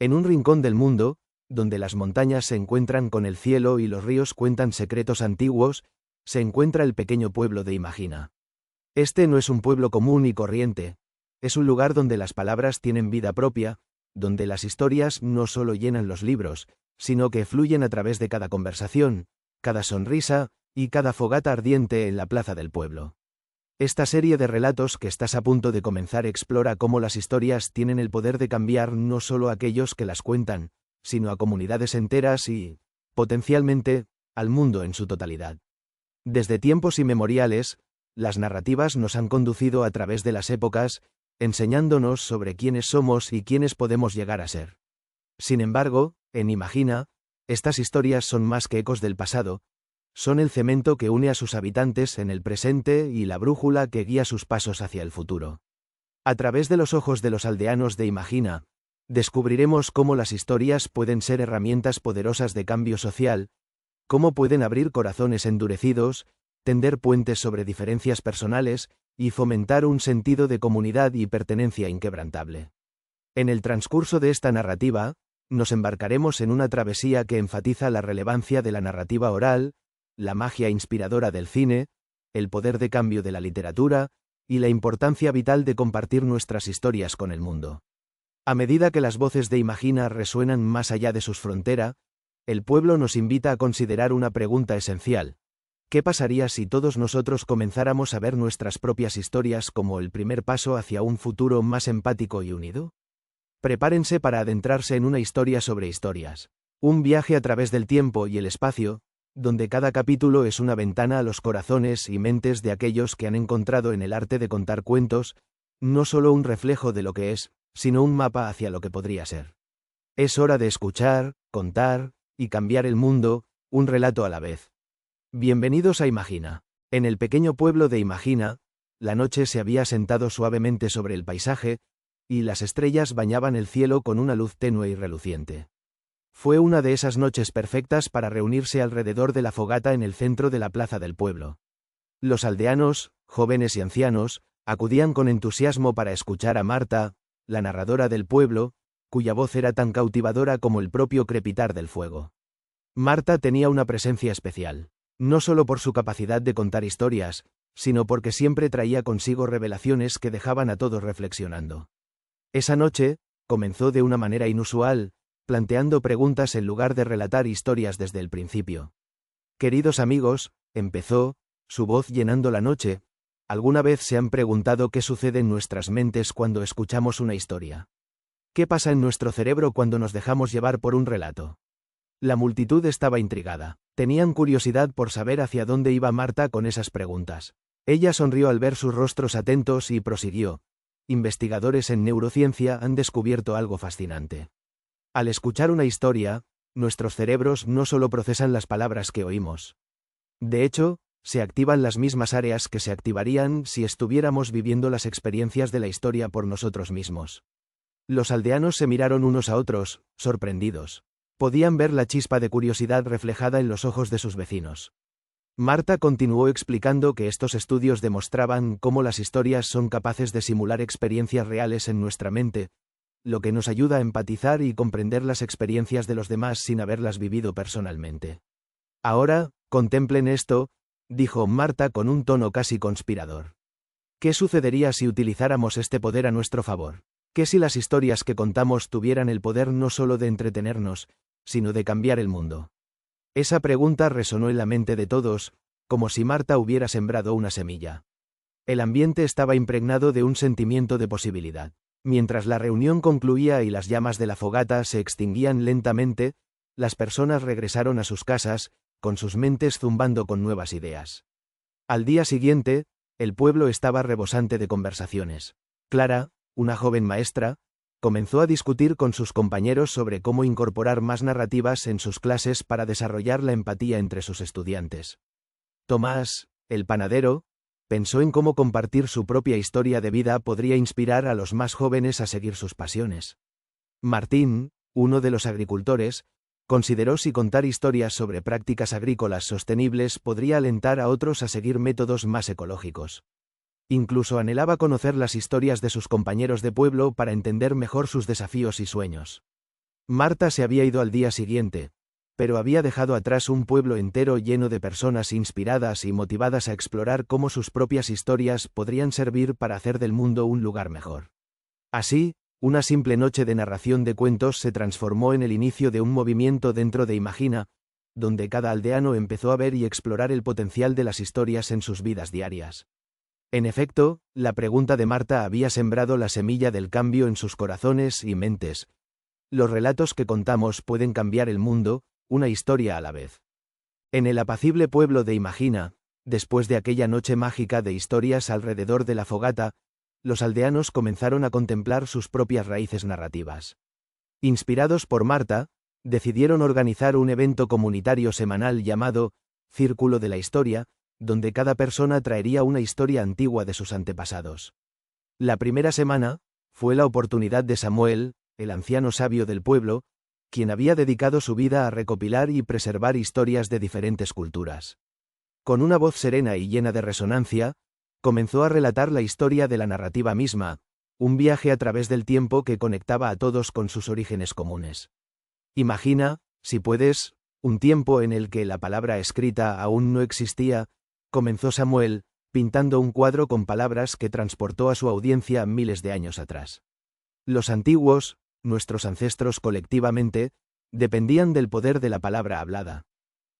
En un rincón del mundo, donde las montañas se encuentran con el cielo y los ríos cuentan secretos antiguos, se encuentra el pequeño pueblo de Imagina. Este no es un pueblo común y corriente, es un lugar donde las palabras tienen vida propia, donde las historias no solo llenan los libros, sino que fluyen a través de cada conversación, cada sonrisa y cada fogata ardiente en la plaza del pueblo. Esta serie de relatos que estás a punto de comenzar explora cómo las historias tienen el poder de cambiar no solo a aquellos que las cuentan, sino a comunidades enteras y, potencialmente, al mundo en su totalidad. Desde tiempos inmemoriales, las narrativas nos han conducido a través de las épocas, enseñándonos sobre quiénes somos y quiénes podemos llegar a ser. Sin embargo, en Imagina, estas historias son más que ecos del pasado, son el cemento que une a sus habitantes en el presente y la brújula que guía sus pasos hacia el futuro. A través de los ojos de los aldeanos de Imagina, descubriremos cómo las historias pueden ser herramientas poderosas de cambio social, cómo pueden abrir corazones endurecidos, tender puentes sobre diferencias personales y fomentar un sentido de comunidad y pertenencia inquebrantable. En el transcurso de esta narrativa, nos embarcaremos en una travesía que enfatiza la relevancia de la narrativa oral, la magia inspiradora del cine, el poder de cambio de la literatura y la importancia vital de compartir nuestras historias con el mundo. A medida que las voces de Imagina resuenan más allá de sus fronteras, el pueblo nos invita a considerar una pregunta esencial. ¿Qué pasaría si todos nosotros comenzáramos a ver nuestras propias historias como el primer paso hacia un futuro más empático y unido? Prepárense para adentrarse en una historia sobre historias. Un viaje a través del tiempo y el espacio, donde cada capítulo es una ventana a los corazones y mentes de aquellos que han encontrado en el arte de contar cuentos, no solo un reflejo de lo que es, sino un mapa hacia lo que podría ser. Es hora de escuchar, contar y cambiar el mundo, un relato a la vez. Bienvenidos a Imagina. En el pequeño pueblo de Imagina, la noche se había sentado suavemente sobre el paisaje, y las estrellas bañaban el cielo con una luz tenue y reluciente. Fue una de esas noches perfectas para reunirse alrededor de la fogata en el centro de la plaza del pueblo. Los aldeanos, jóvenes y ancianos, acudían con entusiasmo para escuchar a Marta, la narradora del pueblo, cuya voz era tan cautivadora como el propio crepitar del fuego. Marta tenía una presencia especial, no solo por su capacidad de contar historias, sino porque siempre traía consigo revelaciones que dejaban a todos reflexionando. Esa noche, comenzó de una manera inusual, planteando preguntas en lugar de relatar historias desde el principio. Queridos amigos, empezó, su voz llenando la noche, ¿alguna vez se han preguntado qué sucede en nuestras mentes cuando escuchamos una historia? ¿Qué pasa en nuestro cerebro cuando nos dejamos llevar por un relato? La multitud estaba intrigada. Tenían curiosidad por saber hacia dónde iba Marta con esas preguntas. Ella sonrió al ver sus rostros atentos y prosiguió. Investigadores en neurociencia han descubierto algo fascinante. Al escuchar una historia, nuestros cerebros no solo procesan las palabras que oímos. De hecho, se activan las mismas áreas que se activarían si estuviéramos viviendo las experiencias de la historia por nosotros mismos. Los aldeanos se miraron unos a otros, sorprendidos. Podían ver la chispa de curiosidad reflejada en los ojos de sus vecinos. Marta continuó explicando que estos estudios demostraban cómo las historias son capaces de simular experiencias reales en nuestra mente, lo que nos ayuda a empatizar y comprender las experiencias de los demás sin haberlas vivido personalmente. Ahora, contemplen esto, dijo Marta con un tono casi conspirador. ¿Qué sucedería si utilizáramos este poder a nuestro favor? ¿Qué si las historias que contamos tuvieran el poder no solo de entretenernos, sino de cambiar el mundo? Esa pregunta resonó en la mente de todos, como si Marta hubiera sembrado una semilla. El ambiente estaba impregnado de un sentimiento de posibilidad. Mientras la reunión concluía y las llamas de la fogata se extinguían lentamente, las personas regresaron a sus casas, con sus mentes zumbando con nuevas ideas. Al día siguiente, el pueblo estaba rebosante de conversaciones. Clara, una joven maestra, comenzó a discutir con sus compañeros sobre cómo incorporar más narrativas en sus clases para desarrollar la empatía entre sus estudiantes. Tomás, el panadero, pensó en cómo compartir su propia historia de vida podría inspirar a los más jóvenes a seguir sus pasiones. Martín, uno de los agricultores, consideró si contar historias sobre prácticas agrícolas sostenibles podría alentar a otros a seguir métodos más ecológicos. Incluso anhelaba conocer las historias de sus compañeros de pueblo para entender mejor sus desafíos y sueños. Marta se había ido al día siguiente, pero había dejado atrás un pueblo entero lleno de personas inspiradas y motivadas a explorar cómo sus propias historias podrían servir para hacer del mundo un lugar mejor. Así, una simple noche de narración de cuentos se transformó en el inicio de un movimiento dentro de Imagina, donde cada aldeano empezó a ver y explorar el potencial de las historias en sus vidas diarias. En efecto, la pregunta de Marta había sembrado la semilla del cambio en sus corazones y mentes. Los relatos que contamos pueden cambiar el mundo, una historia a la vez. En el apacible pueblo de Imagina, después de aquella noche mágica de historias alrededor de la fogata, los aldeanos comenzaron a contemplar sus propias raíces narrativas. Inspirados por Marta, decidieron organizar un evento comunitario semanal llamado Círculo de la Historia, donde cada persona traería una historia antigua de sus antepasados. La primera semana fue la oportunidad de Samuel, el anciano sabio del pueblo, quien había dedicado su vida a recopilar y preservar historias de diferentes culturas. Con una voz serena y llena de resonancia, comenzó a relatar la historia de la narrativa misma, un viaje a través del tiempo que conectaba a todos con sus orígenes comunes. Imagina, si puedes, un tiempo en el que la palabra escrita aún no existía, comenzó Samuel, pintando un cuadro con palabras que transportó a su audiencia miles de años atrás. Los antiguos, nuestros ancestros colectivamente, dependían del poder de la palabra hablada.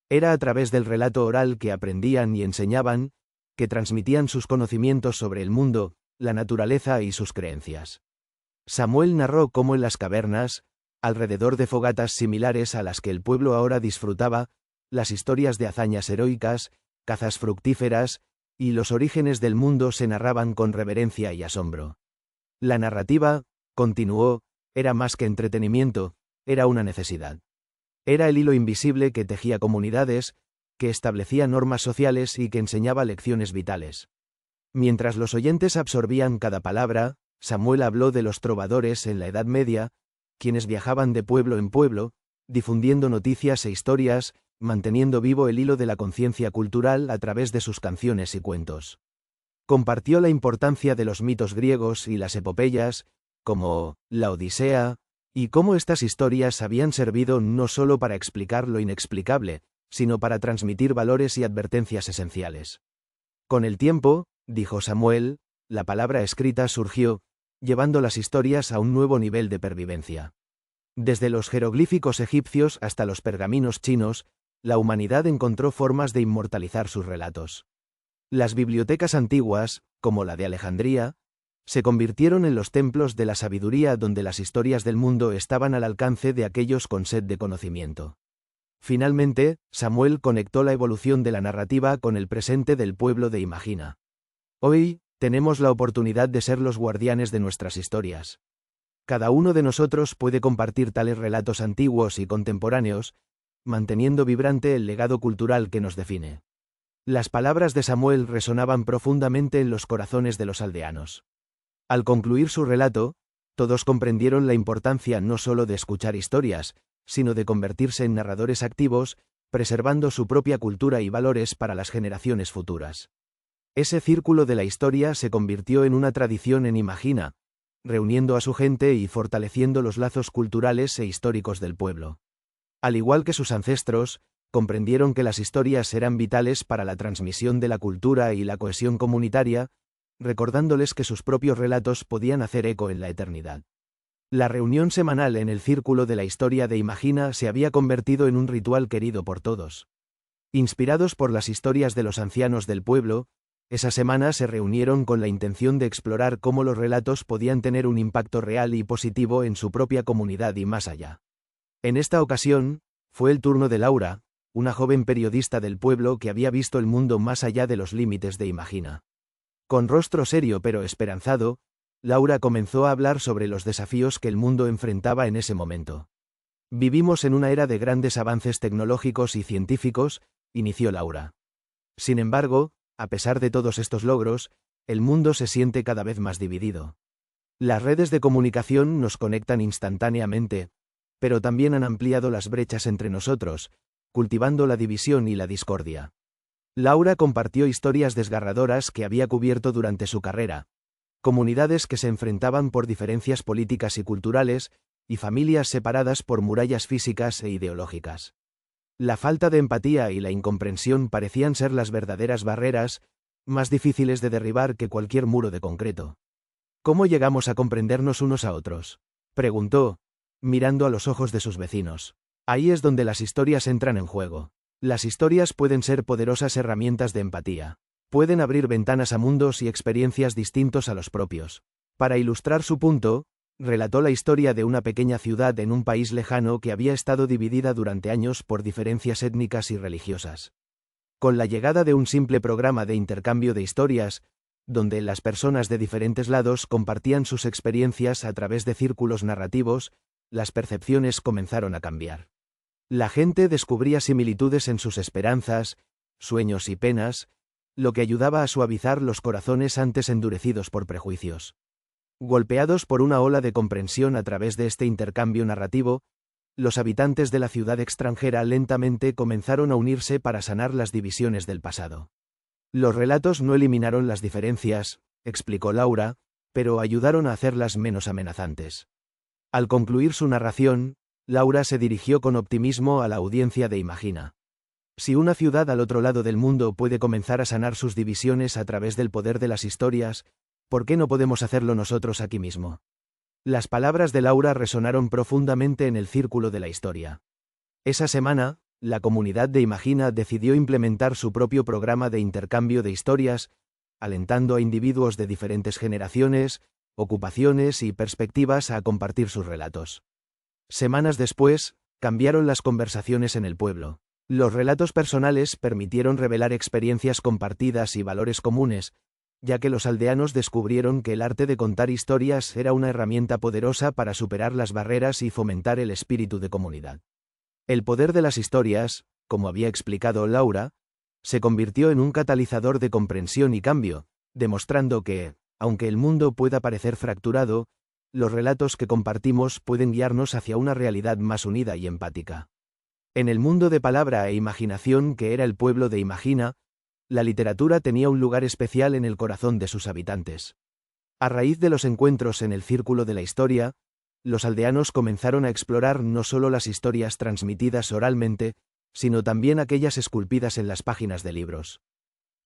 Era a través del relato oral que aprendían y enseñaban, que transmitían sus conocimientos sobre el mundo, la naturaleza y sus creencias. Samuel narró cómo en las cavernas, alrededor de fogatas similares a las que el pueblo ahora disfrutaba, las historias de hazañas heroicas, cazas fructíferas, y los orígenes del mundo se narraban con reverencia y asombro. La narrativa, continuó, era más que entretenimiento, era una necesidad. Era el hilo invisible que tejía comunidades, que establecía normas sociales y que enseñaba lecciones vitales. Mientras los oyentes absorbían cada palabra, Samuel habló de los trovadores en la Edad Media, quienes viajaban de pueblo en pueblo, difundiendo noticias e historias, manteniendo vivo el hilo de la conciencia cultural a través de sus canciones y cuentos. Compartió la importancia de los mitos griegos y las epopeyas, como la Odisea, y cómo estas historias habían servido no solo para explicar lo inexplicable, sino para transmitir valores y advertencias esenciales. Con el tiempo, dijo Samuel, la palabra escrita surgió, llevando las historias a un nuevo nivel de pervivencia. Desde los jeroglíficos egipcios hasta los pergaminos chinos, la humanidad encontró formas de inmortalizar sus relatos. Las bibliotecas antiguas, como la de Alejandría, se convirtieron en los templos de la sabiduría donde las historias del mundo estaban al alcance de aquellos con sed de conocimiento. Finalmente, Samuel conectó la evolución de la narrativa con el presente del pueblo de Imagina. Hoy, tenemos la oportunidad de ser los guardianes de nuestras historias. Cada uno de nosotros puede compartir tales relatos antiguos y contemporáneos, manteniendo vibrante el legado cultural que nos define. Las palabras de Samuel resonaban profundamente en los corazones de los aldeanos. Al concluir su relato, todos comprendieron la importancia no solo de escuchar historias, sino de convertirse en narradores activos, preservando su propia cultura y valores para las generaciones futuras. Ese círculo de la historia se convirtió en una tradición en Imagina, reuniendo a su gente y fortaleciendo los lazos culturales e históricos del pueblo. Al igual que sus ancestros, comprendieron que las historias eran vitales para la transmisión de la cultura y la cohesión comunitaria, recordándoles que sus propios relatos podían hacer eco en la eternidad. La reunión semanal en el Círculo de la Historia de Imagina se había convertido en un ritual querido por todos. Inspirados por las historias de los ancianos del pueblo, esa semana se reunieron con la intención de explorar cómo los relatos podían tener un impacto real y positivo en su propia comunidad y más allá. En esta ocasión, fue el turno de Laura, una joven periodista del pueblo que había visto el mundo más allá de los límites de Imagina. Con rostro serio pero esperanzado, Laura comenzó a hablar sobre los desafíos que el mundo enfrentaba en ese momento. Vivimos en una era de grandes avances tecnológicos y científicos, inició Laura. Sin embargo, a pesar de todos estos logros, el mundo se siente cada vez más dividido. Las redes de comunicación nos conectan instantáneamente, pero también han ampliado las brechas entre nosotros, cultivando la división y la discordia. Laura compartió historias desgarradoras que había cubierto durante su carrera. Comunidades que se enfrentaban por diferencias políticas y culturales, y familias separadas por murallas físicas e ideológicas. La falta de empatía y la incomprensión parecían ser las verdaderas barreras, más difíciles de derribar que cualquier muro de concreto. ¿Cómo llegamos a comprendernos unos a otros?, preguntó, mirando a los ojos de sus vecinos. Ahí es donde las historias entran en juego. Las historias pueden ser poderosas herramientas de empatía. Pueden abrir ventanas a mundos y experiencias distintos a los propios. Para ilustrar su punto, relató la historia de una pequeña ciudad en un país lejano que había estado dividida durante años por diferencias étnicas y religiosas. Con la llegada de un simple programa de intercambio de historias, donde las personas de diferentes lados compartían sus experiencias a través de círculos narrativos, las percepciones comenzaron a cambiar. La gente descubría similitudes en sus esperanzas, sueños y penas, lo que ayudaba a suavizar los corazones antes endurecidos por prejuicios. Golpeados por una ola de comprensión a través de este intercambio narrativo, los habitantes de la ciudad extranjera lentamente comenzaron a unirse para sanar las divisiones del pasado. Los relatos no eliminaron las diferencias, explicó Laura, pero ayudaron a hacerlas menos amenazantes. Al concluir su narración, Laura se dirigió con optimismo a la audiencia de Imagina. Si una ciudad al otro lado del mundo puede comenzar a sanar sus divisiones a través del poder de las historias, ¿por qué no podemos hacerlo nosotros aquí mismo? Las palabras de Laura resonaron profundamente en el círculo de la historia. Esa semana, la comunidad de Imagina decidió implementar su propio programa de intercambio de historias, alentando a individuos de diferentes generaciones, ocupaciones y perspectivas a compartir sus relatos. Semanas después, cambiaron las conversaciones en el pueblo. Los relatos personales permitieron revelar experiencias compartidas y valores comunes, ya que los aldeanos descubrieron que el arte de contar historias era una herramienta poderosa para superar las barreras y fomentar el espíritu de comunidad. El poder de las historias, como había explicado Laura, se convirtió en un catalizador de comprensión y cambio, demostrando que, aunque el mundo pueda parecer fracturado, los relatos que compartimos pueden guiarnos hacia una realidad más unida y empática. En el mundo de palabra e imaginación que era el pueblo de Imagina, la literatura tenía un lugar especial en el corazón de sus habitantes. A raíz de los encuentros en el círculo de la historia, los aldeanos comenzaron a explorar no solo las historias transmitidas oralmente, sino también aquellas esculpidas en las páginas de libros.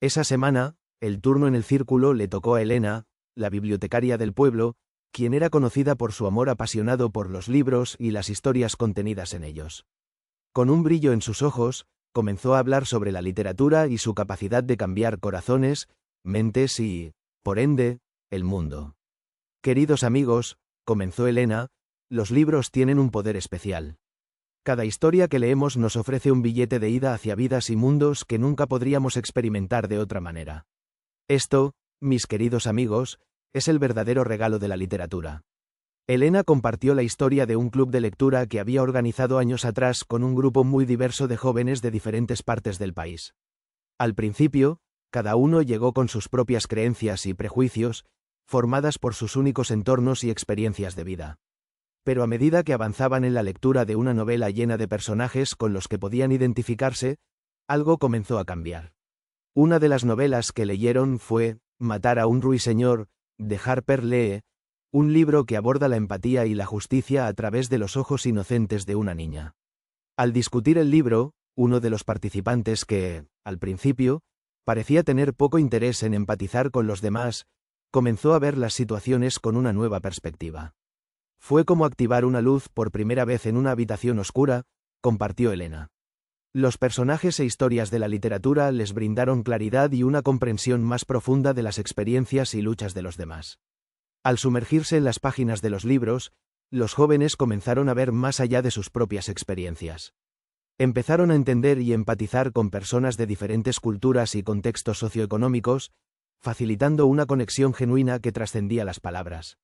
Esa semana, el turno en el círculo le tocó a Elena, la bibliotecaria del pueblo, quien era conocida por su amor apasionado por los libros y las historias contenidas en ellos. Con un brillo en sus ojos, comenzó a hablar sobre la literatura y su capacidad de cambiar corazones, mentes y, por ende, el mundo. Queridos amigos, comenzó Elena, los libros tienen un poder especial. Cada historia que leemos nos ofrece un billete de ida hacia vidas y mundos que nunca podríamos experimentar de otra manera. Esto, mis queridos amigos, es el verdadero regalo de la literatura. Elena compartió la historia de un club de lectura que había organizado años atrás con un grupo muy diverso de jóvenes de diferentes partes del país. Al principio, cada uno llegó con sus propias creencias y prejuicios, formadas por sus únicos entornos y experiencias de vida. Pero a medida que avanzaban en la lectura de una novela llena de personajes con los que podían identificarse, algo comenzó a cambiar. Una de las novelas que leyeron fue Matar a un ruiseñor, de Harper Lee, un libro que aborda la empatía y la justicia a través de los ojos inocentes de una niña. Al discutir el libro, uno de los participantes que, al principio, parecía tener poco interés en empatizar con los demás, comenzó a ver las situaciones con una nueva perspectiva. Fue como activar una luz por primera vez en una habitación oscura, compartió Elena. Los personajes e historias de la literatura les brindaron claridad y una comprensión más profunda de las experiencias y luchas de los demás. Al sumergirse en las páginas de los libros, los jóvenes comenzaron a ver más allá de sus propias experiencias. Empezaron a entender y empatizar con personas de diferentes culturas y contextos socioeconómicos, facilitando una conexión genuina que trascendía las palabras.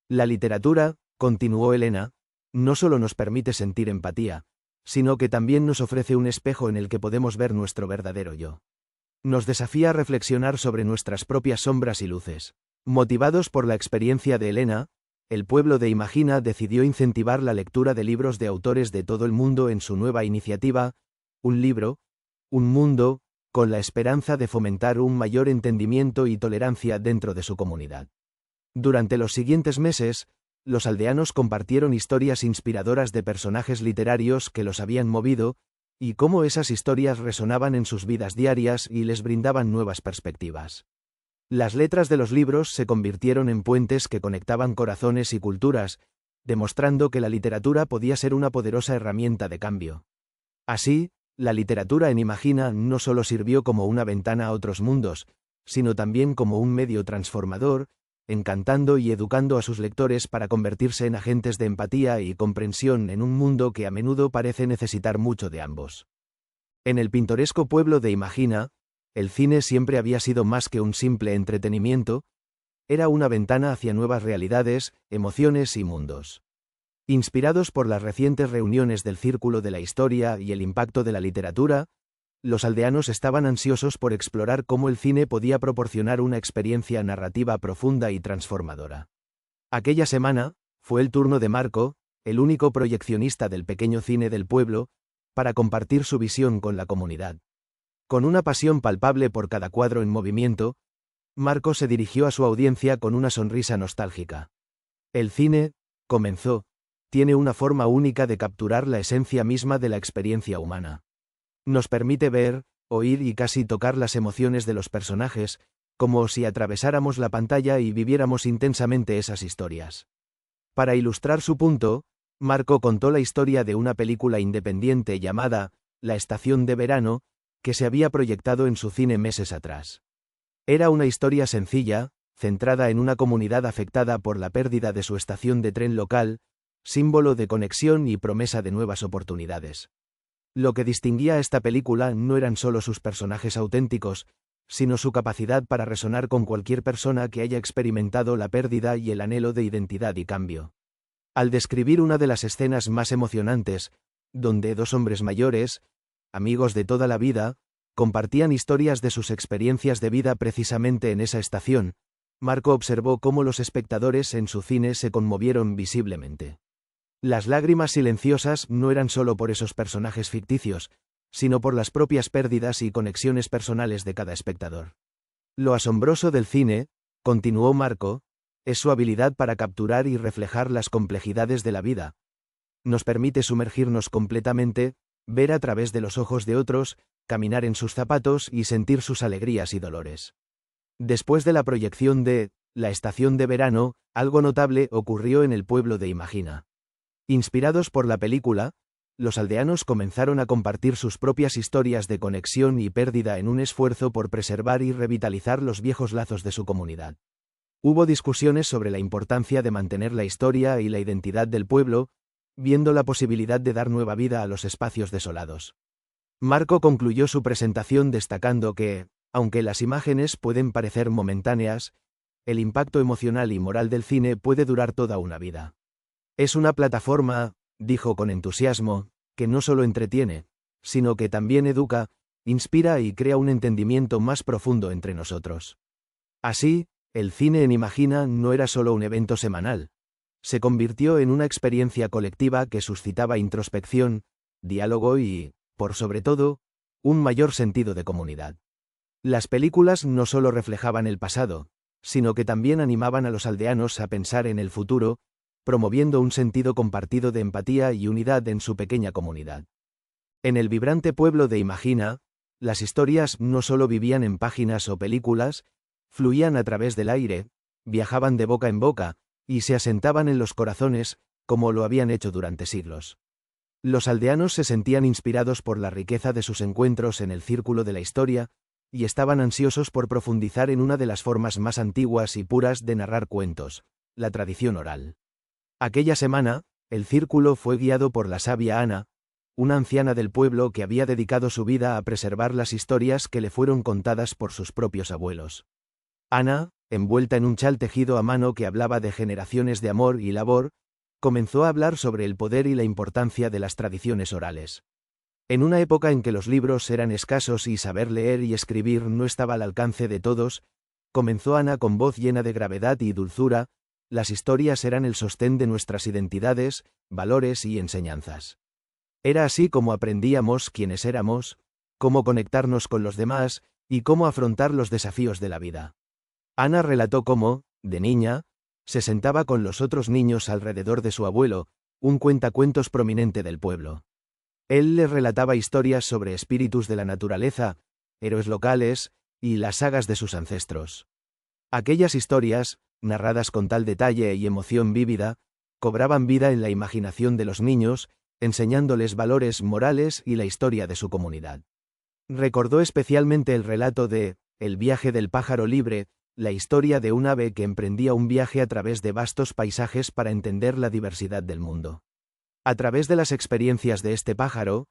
La literatura, continuó Elena, no solo nos permite sentir empatía, sino que también nos ofrece un espejo en el que podemos ver nuestro verdadero yo. Nos desafía a reflexionar sobre nuestras propias sombras y luces. Motivados por la experiencia de Elena, el pueblo de Imagina decidió incentivar la lectura de libros de autores de todo el mundo en su nueva iniciativa, Un libro, un mundo, con la esperanza de fomentar un mayor entendimiento y tolerancia dentro de su comunidad. Durante los siguientes meses, los aldeanos compartieron historias inspiradoras de personajes literarios que los habían movido, y cómo esas historias resonaban en sus vidas diarias y les brindaban nuevas perspectivas. Las letras de los libros se convirtieron en puentes que conectaban corazones y culturas, demostrando que la literatura podía ser una poderosa herramienta de cambio. Así, la literatura en Imagina no solo sirvió como una ventana a otros mundos, sino también como un medio transformador, encantando y educando a sus lectores para convertirse en agentes de empatía y comprensión en un mundo que a menudo parece necesitar mucho de ambos. En el pintoresco pueblo de Imagina, el cine siempre había sido más que un simple entretenimiento, era una ventana hacia nuevas realidades, emociones y mundos. Inspirados por las recientes reuniones del Círculo de la Historia y el impacto de la literatura, los aldeanos estaban ansiosos por explorar cómo el cine podía proporcionar una experiencia narrativa profunda y transformadora. Aquella semana, fue el turno de Marco, el único proyeccionista del pequeño cine del pueblo, para compartir su visión con la comunidad. Con una pasión palpable por cada cuadro en movimiento, Marco se dirigió a su audiencia con una sonrisa nostálgica. El cine, comenzó, tiene una forma única de capturar la esencia misma de la experiencia humana. Nos permite ver, oír y casi tocar las emociones de los personajes, como si atravesáramos la pantalla y viviéramos intensamente esas historias. Para ilustrar su punto, Marco contó la historia de una película independiente llamada La Estación de Verano, que se había proyectado en su cine meses atrás. Era una historia sencilla, centrada en una comunidad afectada por la pérdida de su estación de tren local, símbolo de conexión y promesa de nuevas oportunidades. Lo que distinguía a esta película no eran solo sus personajes auténticos, sino su capacidad para resonar con cualquier persona que haya experimentado la pérdida y el anhelo de identidad y cambio. Al describir una de las escenas más emocionantes, donde dos hombres mayores, amigos de toda la vida, compartían historias de sus experiencias de vida precisamente en esa estación, Marco observó cómo los espectadores en su cine se conmovieron visiblemente. Las lágrimas silenciosas no eran solo por esos personajes ficticios, sino por las propias pérdidas y conexiones personales de cada espectador. Lo asombroso del cine, continuó Marco, es su habilidad para capturar y reflejar las complejidades de la vida. Nos permite sumergirnos completamente, ver a través de los ojos de otros, caminar en sus zapatos y sentir sus alegrías y dolores. Después de la proyección de La Estación de Verano, algo notable ocurrió en el pueblo de Imagina. Inspirados por la película, los aldeanos comenzaron a compartir sus propias historias de conexión y pérdida en un esfuerzo por preservar y revitalizar los viejos lazos de su comunidad. Hubo discusiones sobre la importancia de mantener la historia y la identidad del pueblo, viendo la posibilidad de dar nueva vida a los espacios desolados. Marco concluyó su presentación destacando que, aunque las imágenes pueden parecer momentáneas, el impacto emocional y moral del cine puede durar toda una vida. Es una plataforma, dijo con entusiasmo, que no solo entretiene, sino que también educa, inspira y crea un entendimiento más profundo entre nosotros. Así, el cine en Imagina no era solo un evento semanal. Se convirtió en una experiencia colectiva que suscitaba introspección, diálogo y, por sobre todo, un mayor sentido de comunidad. Las películas no solo reflejaban el pasado, sino que también animaban a los aldeanos a pensar en el futuro, promoviendo un sentido compartido de empatía y unidad en su pequeña comunidad. En el vibrante pueblo de Imagina, las historias no solo vivían en páginas o películas, fluían a través del aire, viajaban de boca en boca, y se asentaban en los corazones, como lo habían hecho durante siglos. Los aldeanos se sentían inspirados por la riqueza de sus encuentros en el círculo de la historia, y estaban ansiosos por profundizar en una de las formas más antiguas y puras de narrar cuentos, la tradición oral. Aquella semana, el círculo fue guiado por la sabia Ana, una anciana del pueblo que había dedicado su vida a preservar las historias que le fueron contadas por sus propios abuelos. Ana, envuelta en un chal tejido a mano que hablaba de generaciones de amor y labor, comenzó a hablar sobre el poder y la importancia de las tradiciones orales. En una época en que los libros eran escasos y saber leer y escribir no estaba al alcance de todos, comenzó Ana con voz llena de gravedad y dulzura: las historias eran el sostén de nuestras identidades, valores y enseñanzas. Era así como aprendíamos quiénes éramos, cómo conectarnos con los demás, y cómo afrontar los desafíos de la vida. Ana relató cómo, de niña, se sentaba con los otros niños alrededor de su abuelo, un cuentacuentos prominente del pueblo. Él les relataba historias sobre espíritus de la naturaleza, héroes locales, y las sagas de sus ancestros. Aquellas historias, narradas con tal detalle y emoción vívida, cobraban vida en la imaginación de los niños, enseñándoles valores morales y la historia de su comunidad. Recordó especialmente el relato de El viaje del pájaro libre, la historia de un ave que emprendía un viaje a través de vastos paisajes para entender la diversidad del mundo. A través de las experiencias de este pájaro,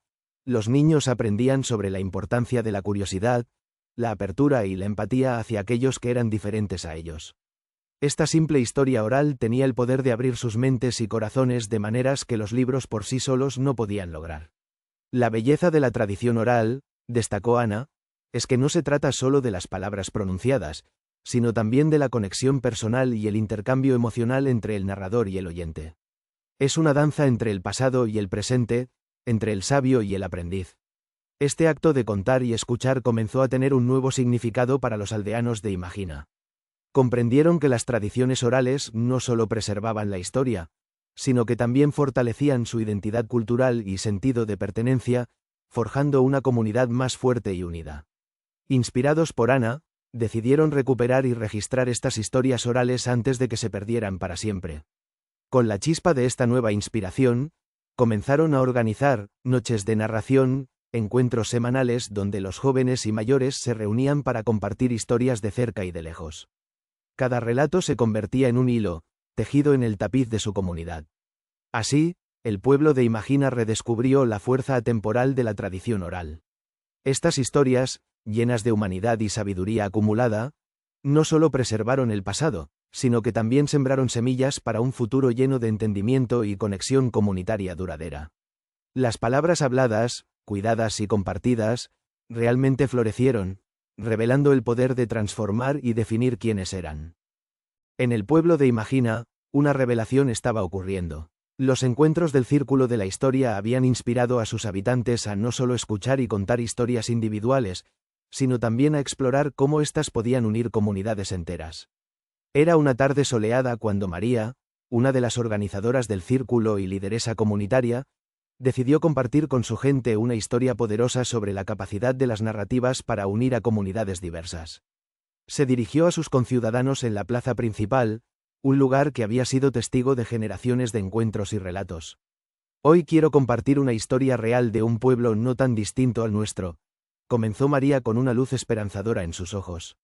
los niños aprendían sobre la importancia de la curiosidad, la apertura y la empatía hacia aquellos que eran diferentes a ellos. Esta simple historia oral tenía el poder de abrir sus mentes y corazones de maneras que los libros por sí solos no podían lograr. La belleza de la tradición oral, destacó Ana, es que no se trata solo de las palabras pronunciadas, sino también de la conexión personal y el intercambio emocional entre el narrador y el oyente. Es una danza entre el pasado y el presente, entre el sabio y el aprendiz. Este acto de contar y escuchar comenzó a tener un nuevo significado para los aldeanos de Imagina. Comprendieron que las tradiciones orales no solo preservaban la historia, sino que también fortalecían su identidad cultural y sentido de pertenencia, forjando una comunidad más fuerte y unida. Inspirados por Ana, decidieron recuperar y registrar estas historias orales antes de que se perdieran para siempre. Con la chispa de esta nueva inspiración, comenzaron a organizar noches de narración, encuentros semanales donde los jóvenes y mayores se reunían para compartir historias de cerca y de lejos. Cada relato se convertía en un hilo, tejido en el tapiz de su comunidad. Así, el pueblo de Imagina redescubrió la fuerza atemporal de la tradición oral. Estas historias, llenas de humanidad y sabiduría acumulada, no solo preservaron el pasado, sino que también sembraron semillas para un futuro lleno de entendimiento y conexión comunitaria duradera. Las palabras habladas, cuidadas y compartidas, realmente florecieron, revelando el poder de transformar y definir quiénes eran. En el pueblo de Imagina, una revelación estaba ocurriendo. Los encuentros del Círculo de la Historia habían inspirado a sus habitantes a no solo escuchar y contar historias individuales, sino también a explorar cómo éstas podían unir comunidades enteras. Era una tarde soleada cuando María, una de las organizadoras del círculo y lideresa comunitaria, decidió compartir con su gente una historia poderosa sobre la capacidad de las narrativas para unir a comunidades diversas. Se dirigió a sus conciudadanos en la plaza principal, un lugar que había sido testigo de generaciones de encuentros y relatos. Hoy quiero compartir una historia real de un pueblo no tan distinto al nuestro, comenzó María con una luz esperanzadora en sus ojos.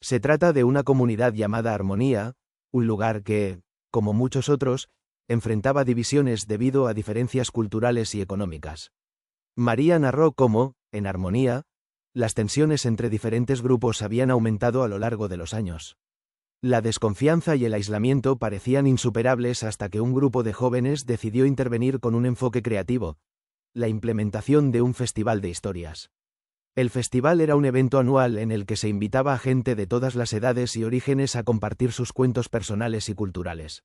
Se trata de una comunidad llamada Armonía, un lugar que, como muchos otros, enfrentaba divisiones debido a diferencias culturales y económicas. María narró cómo, en Armonía, las tensiones entre diferentes grupos habían aumentado a lo largo de los años. La desconfianza y el aislamiento parecían insuperables hasta que un grupo de jóvenes decidió intervenir con un enfoque creativo: la implementación de un festival de historias. El festival era un evento anual en el que se invitaba a gente de todas las edades y orígenes a compartir sus cuentos personales y culturales.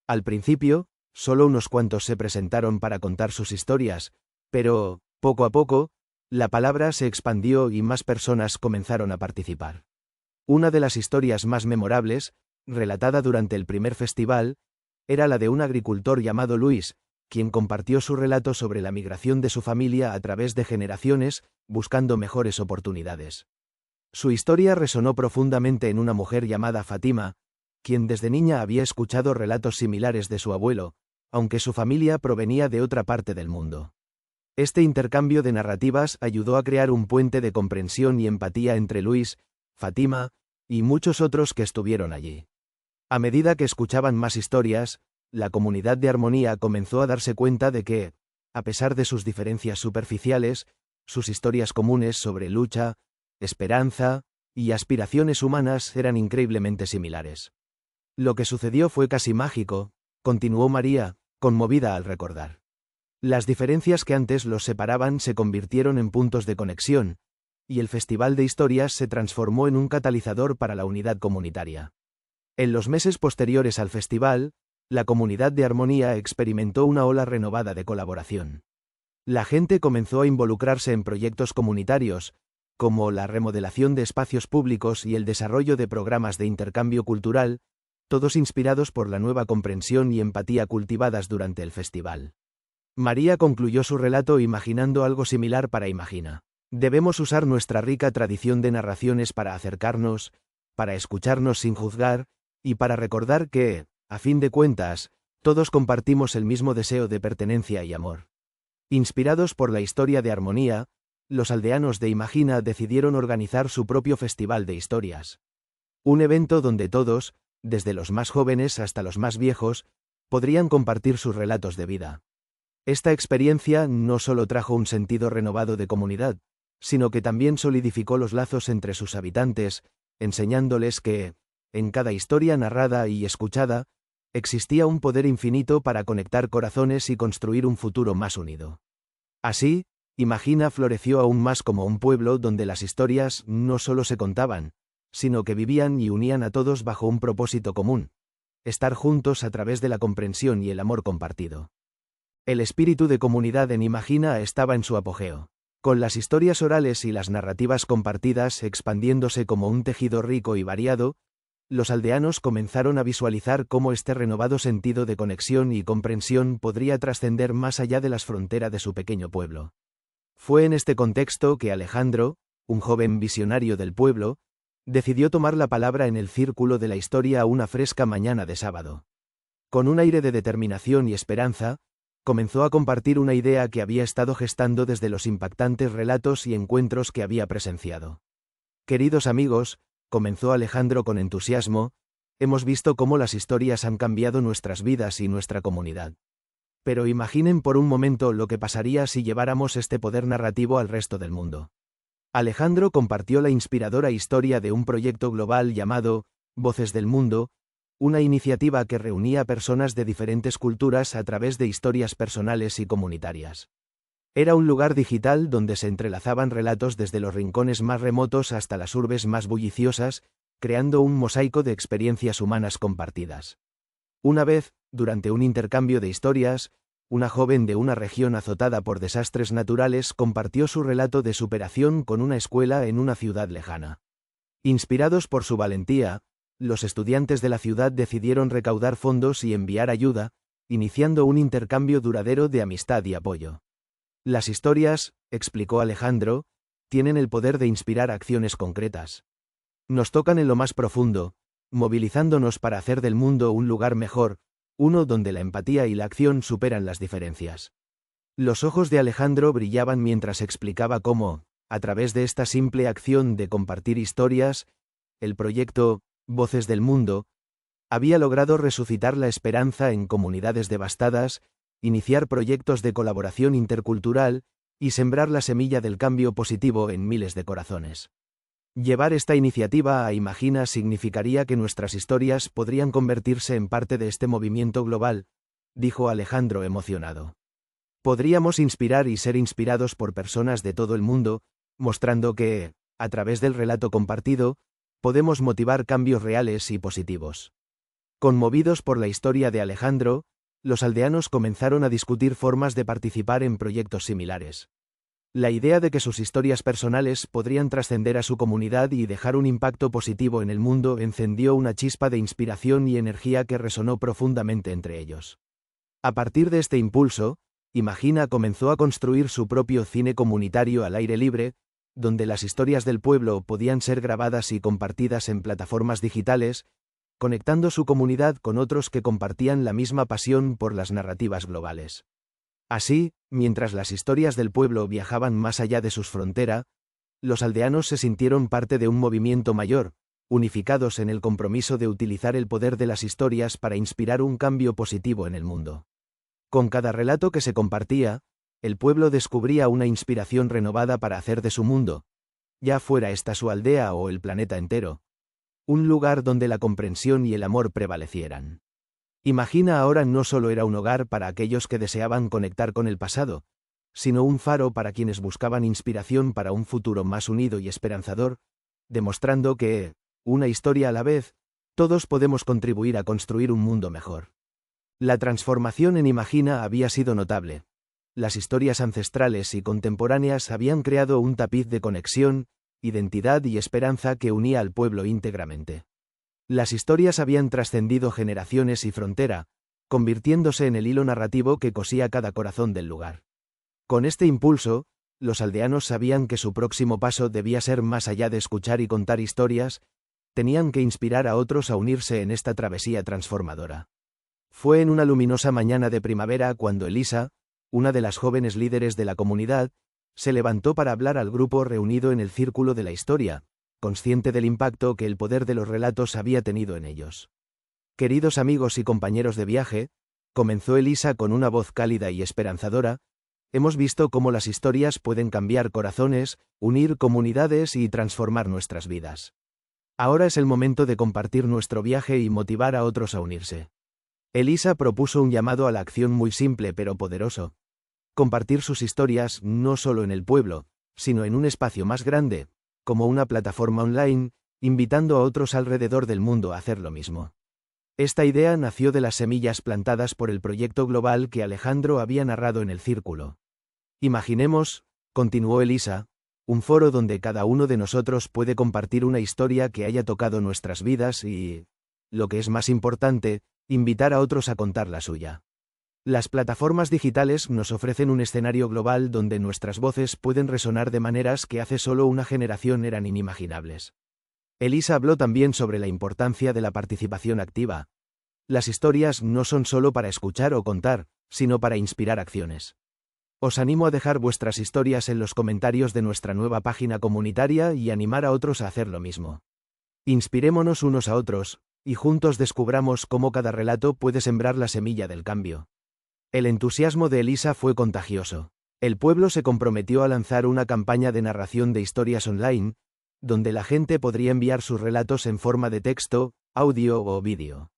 Al principio, solo unos cuantos se presentaron para contar sus historias, pero, poco a poco, la palabra se expandió y más personas comenzaron a participar. Una de las historias más memorables, relatada durante el primer festival, era la de un agricultor llamado Luis, quien compartió su relato sobre la migración de su familia a través de generaciones, buscando mejores oportunidades. Su historia resonó profundamente en una mujer llamada Fátima, quien desde niña había escuchado relatos similares de su abuelo, aunque su familia provenía de otra parte del mundo. Este intercambio de narrativas ayudó a crear un puente de comprensión y empatía entre Luis, Fátima, y muchos otros que estuvieron allí. A medida que escuchaban más historias, la comunidad de Armonía comenzó a darse cuenta de que, a pesar de sus diferencias superficiales, sus historias comunes sobre lucha, esperanza y aspiraciones humanas eran increíblemente similares. Lo que sucedió fue casi mágico, continuó María, conmovida al recordar. Las diferencias que antes los separaban se convirtieron en puntos de conexión, y el Festival de Historias se transformó en un catalizador para la unidad comunitaria. En los meses posteriores al festival, la comunidad de Armonía experimentó una ola renovada de colaboración. La gente comenzó a involucrarse en proyectos comunitarios, como la remodelación de espacios públicos y el desarrollo de programas de intercambio cultural, todos inspirados por la nueva comprensión y empatía cultivadas durante el festival. María concluyó su relato imaginando algo similar para Imagina. Debemos usar nuestra rica tradición de narraciones para acercarnos, para escucharnos sin juzgar, y para recordar que, a fin de cuentas, todos compartimos el mismo deseo de pertenencia y amor. Inspirados por la historia de armonía, los aldeanos de Imagina decidieron organizar su propio festival de historias. Un evento donde todos, desde los más jóvenes hasta los más viejos, podrían compartir sus relatos de vida. Esta experiencia no solo trajo un sentido renovado de comunidad, sino que también solidificó los lazos entre sus habitantes, enseñándoles que, en cada historia narrada y escuchada, existía un poder infinito para conectar corazones y construir un futuro más unido. Así, Imagina floreció aún más como un pueblo donde las historias no solo se contaban, sino que vivían y unían a todos bajo un propósito común: estar juntos a través de la comprensión y el amor compartido. El espíritu de comunidad en Imagina estaba en su apogeo, con las historias orales y las narrativas compartidas expandiéndose como un tejido rico y variado. Los aldeanos comenzaron a visualizar cómo este renovado sentido de conexión y comprensión podría trascender más allá de las fronteras de su pequeño pueblo. Fue en este contexto que Alejandro, un joven visionario del pueblo, decidió tomar la palabra en el círculo de la historia una fresca mañana de sábado. Con un aire de determinación y esperanza, comenzó a compartir una idea que había estado gestando desde los impactantes relatos y encuentros que había presenciado. Queridos amigos, comenzó Alejandro con entusiasmo, hemos visto cómo las historias han cambiado nuestras vidas y nuestra comunidad. Pero imaginen por un momento lo que pasaría si lleváramos este poder narrativo al resto del mundo. Alejandro compartió la inspiradora historia de un proyecto global llamado Voces del Mundo, una iniciativa que reunía a personas de diferentes culturas a través de historias personales y comunitarias. Era un lugar digital donde se entrelazaban relatos desde los rincones más remotos hasta las urbes más bulliciosas, creando un mosaico de experiencias humanas compartidas. Una vez, durante un intercambio de historias, una joven de una región azotada por desastres naturales compartió su relato de superación con una escuela en una ciudad lejana. Inspirados por su valentía, los estudiantes de la ciudad decidieron recaudar fondos y enviar ayuda, iniciando un intercambio duradero de amistad y apoyo. Las historias, explicó Alejandro, tienen el poder de inspirar acciones concretas. Nos tocan en lo más profundo, movilizándonos para hacer del mundo un lugar mejor, uno donde la empatía y la acción superan las diferencias. Los ojos de Alejandro brillaban mientras explicaba cómo, a través de esta simple acción de compartir historias, el proyecto Voces del Mundo había logrado resucitar la esperanza en comunidades devastadas, iniciar proyectos de colaboración intercultural y sembrar la semilla del cambio positivo en miles de corazones. Llevar esta iniciativa a Imagina significaría que nuestras historias podrían convertirse en parte de este movimiento global, dijo Alejandro emocionado. Podríamos inspirar y ser inspirados por personas de todo el mundo, mostrando que, a través del relato compartido, podemos motivar cambios reales y positivos. Conmovidos por la historia de Alejandro, los aldeanos comenzaron a discutir formas de participar en proyectos similares. La idea de que sus historias personales podrían trascender a su comunidad y dejar un impacto positivo en el mundo encendió una chispa de inspiración y energía que resonó profundamente entre ellos. A partir de este impulso, Imagina comenzó a construir su propio cine comunitario al aire libre, donde las historias del pueblo podían ser grabadas y compartidas en plataformas digitales, conectando su comunidad con otros que compartían la misma pasión por las narrativas globales. Así, mientras las historias del pueblo viajaban más allá de sus fronteras, los aldeanos se sintieron parte de un movimiento mayor, unificados en el compromiso de utilizar el poder de las historias para inspirar un cambio positivo en el mundo. Con cada relato que se compartía, el pueblo descubría una inspiración renovada para hacer de su mundo, ya fuera esta su aldea o el planeta entero, un lugar donde la comprensión y el amor prevalecieran. Imagina ahora no solo era un hogar para aquellos que deseaban conectar con el pasado, sino un faro para quienes buscaban inspiración para un futuro más unido y esperanzador, demostrando que, una historia a la vez, todos podemos contribuir a construir un mundo mejor. La transformación en Imagina había sido notable. Las historias ancestrales y contemporáneas habían creado un tapiz de conexión, identidad y esperanza que unía al pueblo íntegramente. Las historias habían trascendido generaciones y frontera, convirtiéndose en el hilo narrativo que cosía cada corazón del lugar. Con este impulso, los aldeanos sabían que su próximo paso debía ser más allá de escuchar y contar historias, tenían que inspirar a otros a unirse en esta travesía transformadora. Fue en una luminosa mañana de primavera cuando Elisa, una de las jóvenes líderes de la comunidad, se levantó para hablar al grupo reunido en el círculo de la historia, consciente del impacto que el poder de los relatos había tenido en ellos. Queridos amigos y compañeros de viaje, comenzó Elisa con una voz cálida y esperanzadora, hemos visto cómo las historias pueden cambiar corazones, unir comunidades y transformar nuestras vidas. Ahora es el momento de compartir nuestro viaje y motivar a otros a unirse. Elisa propuso un llamado a la acción muy simple pero poderoso. Compartir sus historias no solo en el pueblo, sino en un espacio más grande, como una plataforma online, invitando a otros alrededor del mundo a hacer lo mismo. Esta idea nació de las semillas plantadas por el proyecto global que Alejandro había narrado en el círculo. Imaginemos, continuó Elisa, un foro donde cada uno de nosotros puede compartir una historia que haya tocado nuestras vidas y, lo que es más importante, invitar a otros a contar la suya. Las plataformas digitales nos ofrecen un escenario global donde nuestras voces pueden resonar de maneras que hace solo una generación eran inimaginables. Elisa habló también sobre la importancia de la participación activa. Las historias no son solo para escuchar o contar, sino para inspirar acciones. Os animo a dejar vuestras historias en los comentarios de nuestra nueva página comunitaria y animar a otros a hacer lo mismo. Inspirémonos unos a otros, y juntos descubramos cómo cada relato puede sembrar la semilla del cambio. El entusiasmo de Elisa fue contagioso. El pueblo se comprometió a lanzar una campaña de narración de historias online, donde la gente podría enviar sus relatos en forma de texto, audio o vídeo.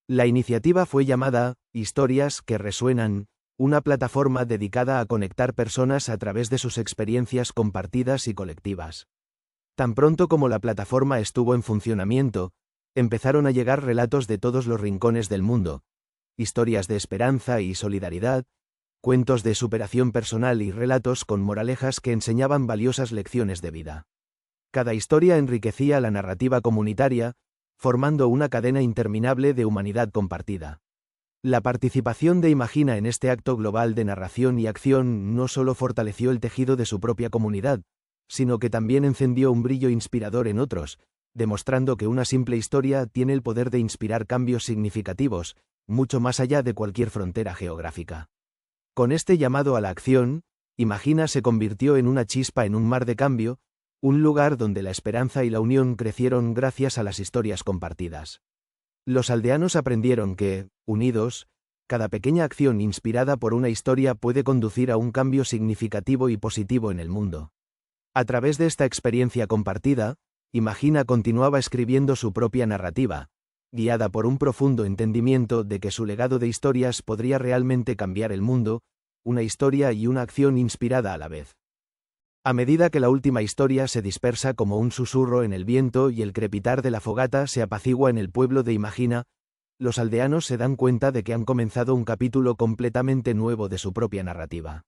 La iniciativa fue llamada Historias que Resuenan, una plataforma dedicada a conectar personas a través de sus experiencias compartidas y colectivas. Tan pronto como la plataforma estuvo en funcionamiento, empezaron a llegar relatos de todos los rincones del mundo, historias de esperanza y solidaridad, cuentos de superación personal y relatos con moralejas que enseñaban valiosas lecciones de vida. Cada historia enriquecía la narrativa comunitaria, formando una cadena interminable de humanidad compartida. La participación de Imagina en este acto global de narración y acción no solo fortaleció el tejido de su propia comunidad, sino que también encendió un brillo inspirador en otros, demostrando que una simple historia tiene el poder de inspirar cambios significativos, mucho más allá de cualquier frontera geográfica. Con este llamado a la acción, Imagina se convirtió en una chispa en un mar de cambio, un lugar donde la esperanza y la unión crecieron gracias a las historias compartidas. Los aldeanos aprendieron que, unidos, cada pequeña acción inspirada por una historia puede conducir a un cambio significativo y positivo en el mundo. A través de esta experiencia compartida, Imagina continuaba escribiendo su propia narrativa, guiada por un profundo entendimiento de que su legado de historias podría realmente cambiar el mundo, una historia y una acción inspirada a la vez. A medida que la última historia se dispersa como un susurro en el viento y el crepitar de la fogata se apacigua en el pueblo de Imagina, los aldeanos se dan cuenta de que han comenzado un capítulo completamente nuevo de su propia narrativa.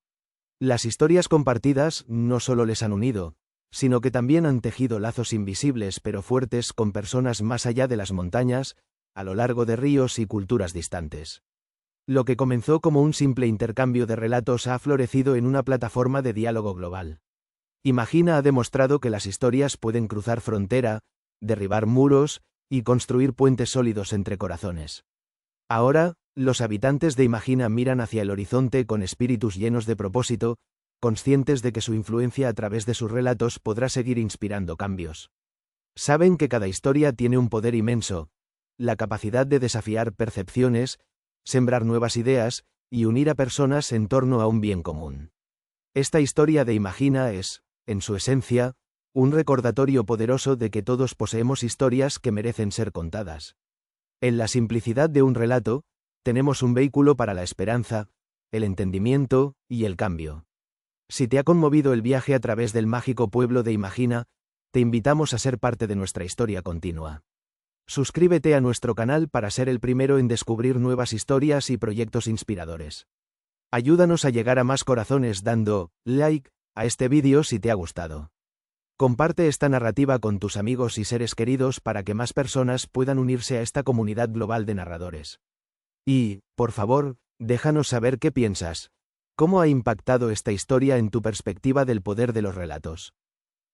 Las historias compartidas no solo les han unido, sino que también han tejido lazos invisibles pero fuertes con personas más allá de las montañas, a lo largo de ríos y culturas distantes. Lo que comenzó como un simple intercambio de relatos ha florecido en una plataforma de diálogo global. Imagina ha demostrado que las historias pueden cruzar frontera, derribar muros y construir puentes sólidos entre corazones. Ahora, los habitantes de Imagina miran hacia el horizonte con espíritus llenos de propósito, conscientes de que su influencia a través de sus relatos podrá seguir inspirando cambios. Saben que cada historia tiene un poder inmenso, la capacidad de desafiar percepciones, sembrar nuevas ideas y unir a personas en torno a un bien común. Esta historia de Imagina es, en su esencia, un recordatorio poderoso de que todos poseemos historias que merecen ser contadas. En la simplicidad de un relato, tenemos un vehículo para la esperanza, el entendimiento y el cambio. Si te ha conmovido el viaje a través del mágico pueblo de Imagina, te invitamos a ser parte de nuestra historia continua. Suscríbete a nuestro canal para ser el primero en descubrir nuevas historias y proyectos inspiradores. Ayúdanos a llegar a más corazones dando like a este vídeo si te ha gustado. Comparte esta narrativa con tus amigos y seres queridos para que más personas puedan unirse a esta comunidad global de narradores. Y, por favor, déjanos saber qué piensas. ¿Cómo ha impactado esta historia en tu perspectiva del poder de los relatos?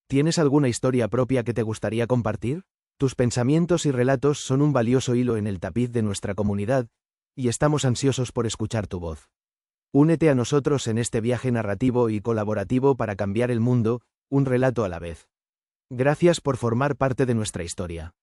¿Tienes alguna historia propia que te gustaría compartir? Tus pensamientos y relatos son un valioso hilo en el tapiz de nuestra comunidad, y estamos ansiosos por escuchar tu voz. Únete a nosotros en este viaje narrativo y colaborativo para cambiar el mundo, un relato a la vez. Gracias por formar parte de nuestra historia.